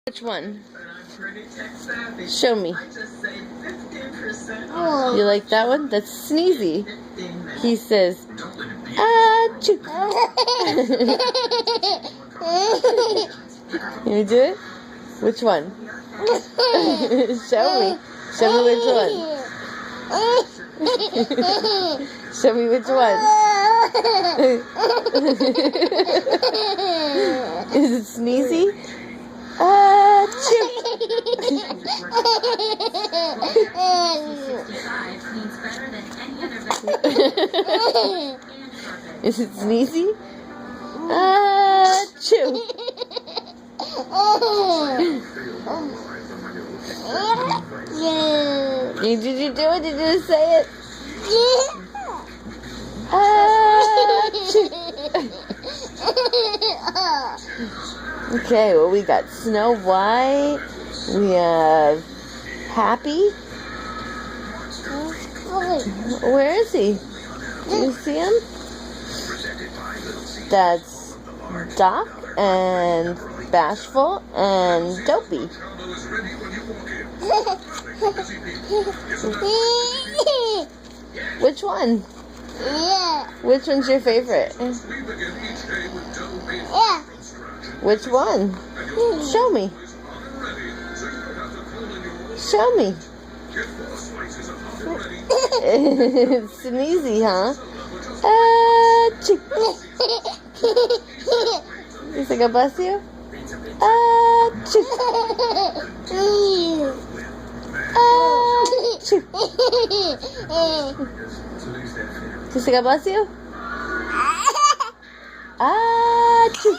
Which one? Show me. You like that one? That's Sneezey. He says, achoo. Can you do it? Which one? Show me. Show me which one. Show me which one. Is it Sneezey? Achoo. Is it Sneezey? Achoo. Did you do it? Did you say it? Okay, well, we got Snow White. We have Happy. Where is he? Do you see him? That's Doc and Bashful and Dopey. Which one? Which one's your favorite? Which one? Show me. Show me. It's Sneezey, huh? Achoo. You think God bless you? Achoo. Achoo. You think God bless you? Achoo.